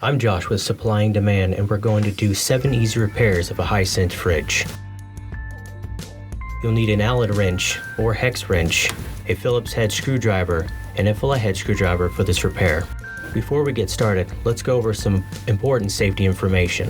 I'm Josh with Supply and Demand, and we're going to do 7 easy repairs of a Hisense fridge. You'll need an Allen wrench or hex wrench, a Phillips head screwdriver, and a Phillips head screwdriver for this repair. Before we get started, let's go over some important safety information.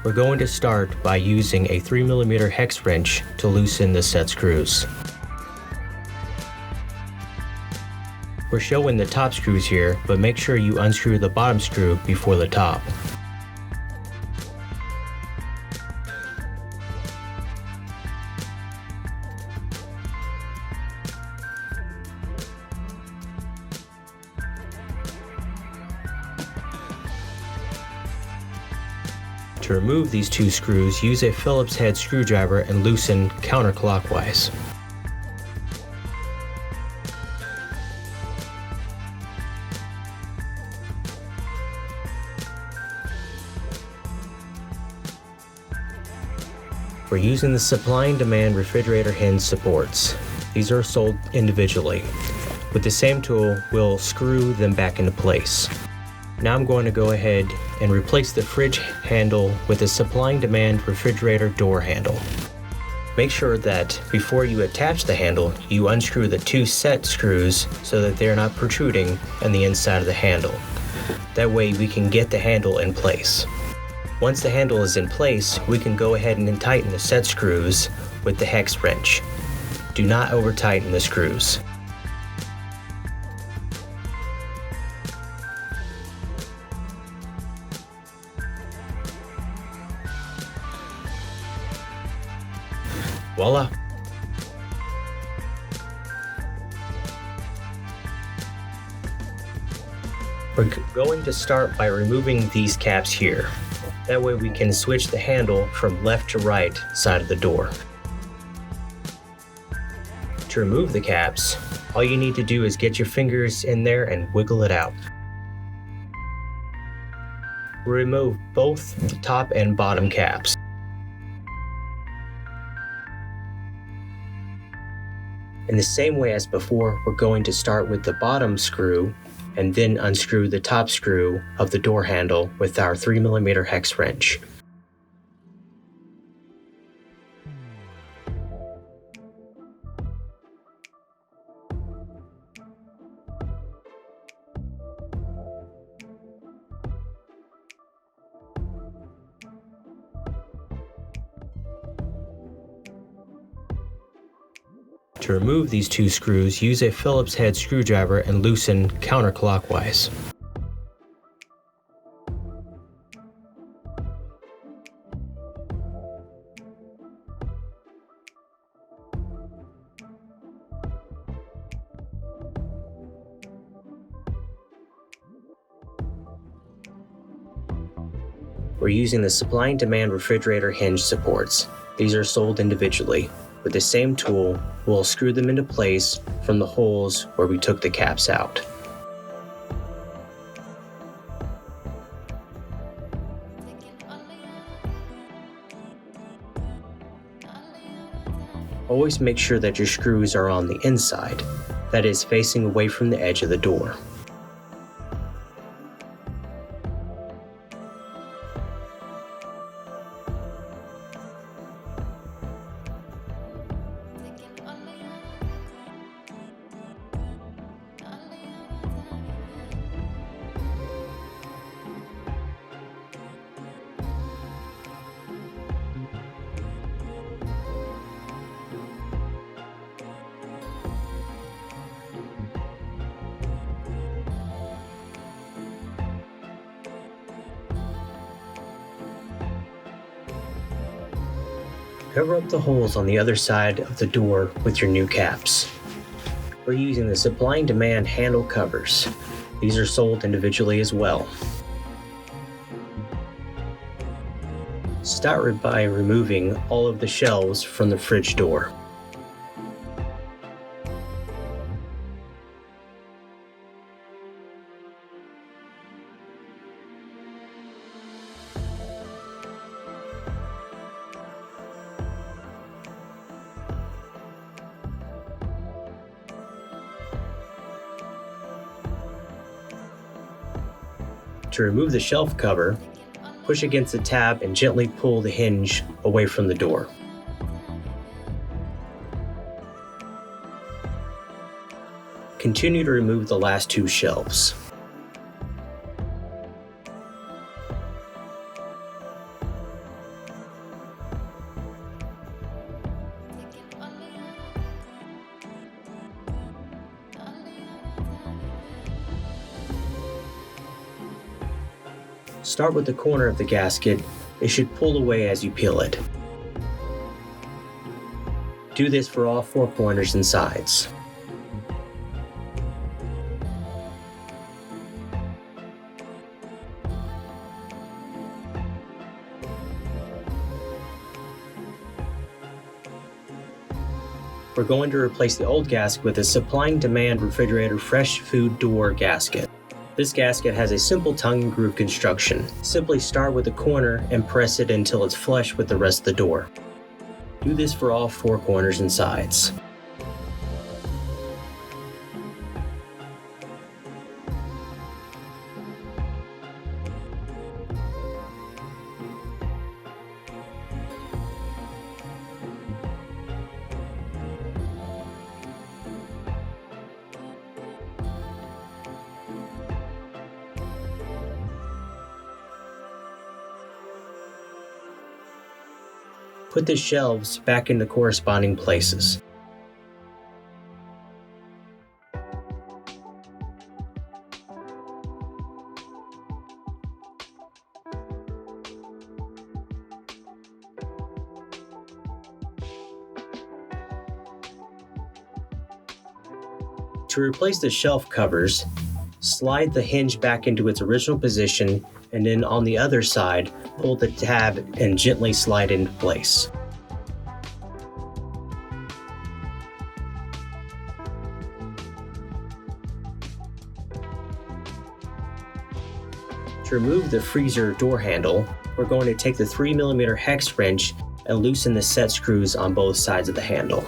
We're going to start by using a 3mm hex wrench to loosen the set screws. We're showing the top screws here, but make sure you unscrew the bottom screw before the top. To remove these 2 screws, use a Phillips head screwdriver and loosen counterclockwise. We're using the Supply and Demand refrigerator hinge supports. These are sold individually. With the same tool, we'll screw them back into place. Now I'm going to go ahead and replace the fridge handle with a Supply and Demand refrigerator door handle. Make sure that before you attach the handle, you unscrew the 2 set screws so that they're not protruding on the inside of the handle. That way we can get the handle in place. Once the handle is in place, we can go ahead and tighten the set screws with the hex wrench. Do not over tighten the screws. Voila! We're going to start by removing these caps here. That way we can switch the handle from left to right side of the door. To remove the caps, all you need to do is get your fingers in there and wiggle it out. Remove both the top and bottom caps. In the same way as before, we're going to start with the bottom screw and then unscrew the top screw of the door handle with our 3mm hex wrench. To remove these 2 screws, use a Phillips head screwdriver and loosen counterclockwise. We're using the Supply and Demand refrigerator hinge supports. These are sold individually. With the same tool, we'll screw them into place from the holes where we took the caps out. Always make sure that your screws are on the inside, that is, facing away from the edge of the door. Cover up the holes on the other side of the door with your new caps. We're using the supply and demand handle covers. These are sold individually as well. Start by removing all of the shelves from the fridge door. To remove the shelf cover, push against the tab and gently pull the hinge away from the door. Continue to remove the last two shelves. Start with the corner of the gasket. It should pull away as you peel it. Do this for all 4 corners and sides. We're going to replace the old gasket with a supply and demand refrigerator fresh food door gasket. This gasket has a simple tongue and groove construction. Simply start with the corner and press it until it's flush with the rest of the door. Do this for all 4 corners and sides. Put the shelves back in the corresponding places. To replace the shelf covers, slide the hinge back into its original position, and then on the other side, pull the tab and gently slide into place. To remove the freezer door handle, we're going to take the 3mm hex wrench and loosen the set screws on both sides of the handle.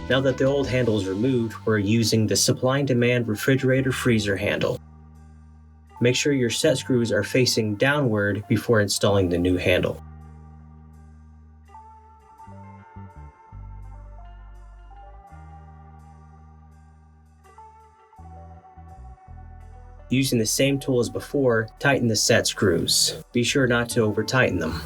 Now that the old handle is removed, we're using the supply and demand refrigerator freezer handle. Make sure your set screws are facing downward before installing the new handle. Using the same tool as before, tighten the set screws. Be sure not to over-tighten them.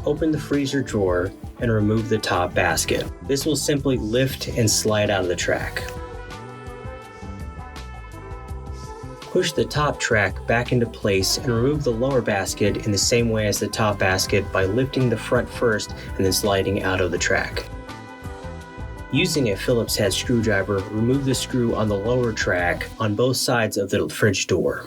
Open the freezer drawer and remove the top basket. This will simply lift and slide out of the track. Push the top track back into place and remove the lower basket in the same way as the top basket by lifting the front first and then sliding out of the track. Using a Phillips head screwdriver, remove the screw on the lower track on both sides of the fridge door.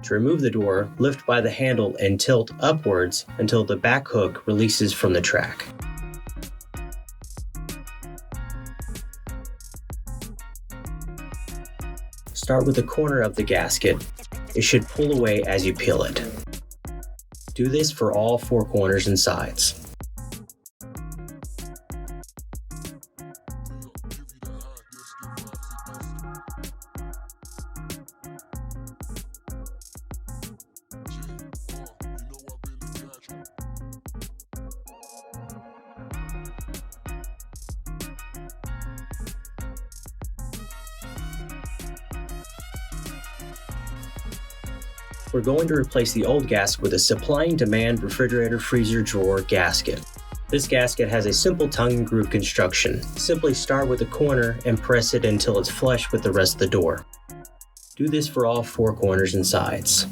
To remove the door, lift by the handle and tilt upwards until the back hook releases from the track. Start with the corner of the gasket. It should pull away as you peel it. Do this for all 4 corners and sides. We're going to replace the old gasket with a supply and demand refrigerator freezer drawer gasket. This gasket has a simple tongue and groove construction. Simply start with the corner and press it until it's flush with the rest of the door. Do this for all 4 corners and sides.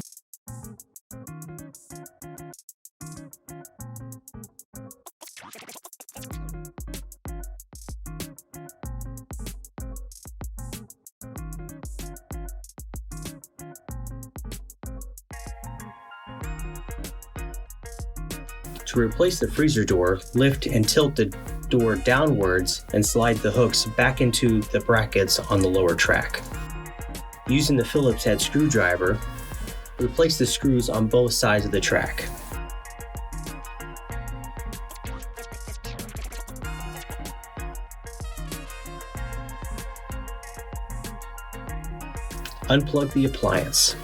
To replace the freezer door, lift and tilt the door downwards and slide the hooks back into the brackets on the lower track. Using the Phillips head screwdriver, replace the screws on both sides of the track. Unplug the appliance.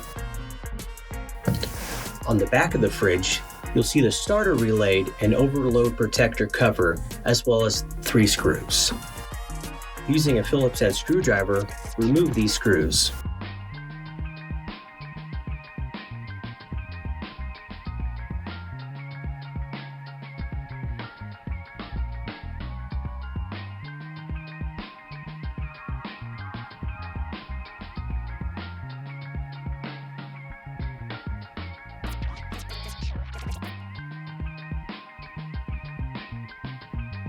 On the back of the fridge, you'll see the starter relay and overload protector cover, as well as 3 screws. Using a Phillips head screwdriver, remove these screws.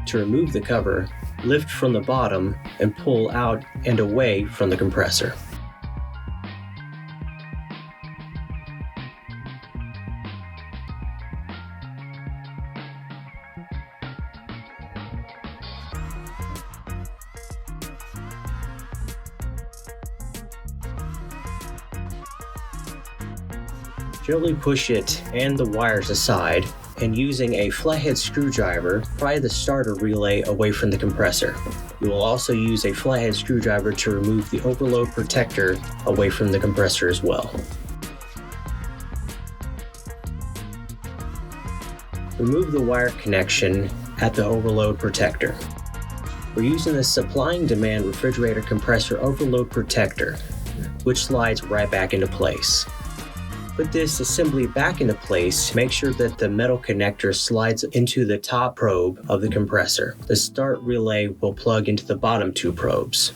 To remove the cover, lift from the bottom and pull out and away from the compressor. Gently push it and the wires aside, and using a flathead screwdriver, pry the starter relay away from the compressor. You will also use a flathead screwdriver to remove the overload protector away from the compressor as well. Remove the wire connection at the overload protector. We're using the supply and demand refrigerator compressor overload protector, which slides right back into place. Put this assembly back into place. Make sure that the metal connector slides into the top probe of the compressor. The start relay will plug into the bottom 2 probes.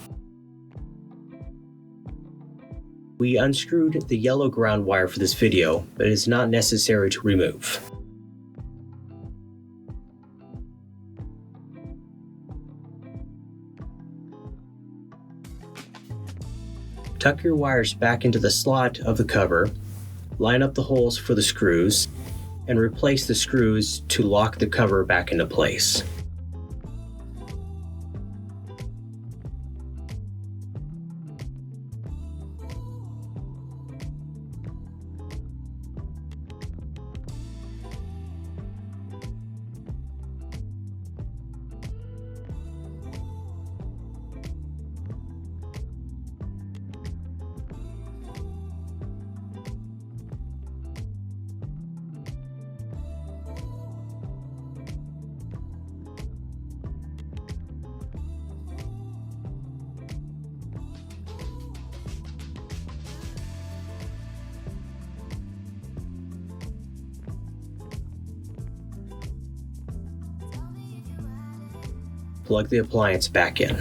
We unscrewed the yellow ground wire for this video, but it is not necessary to remove. Tuck your wires back into the slot of the cover. Line up the holes for the screws, and replace the screws to lock the cover back into place. Plug the appliance back in.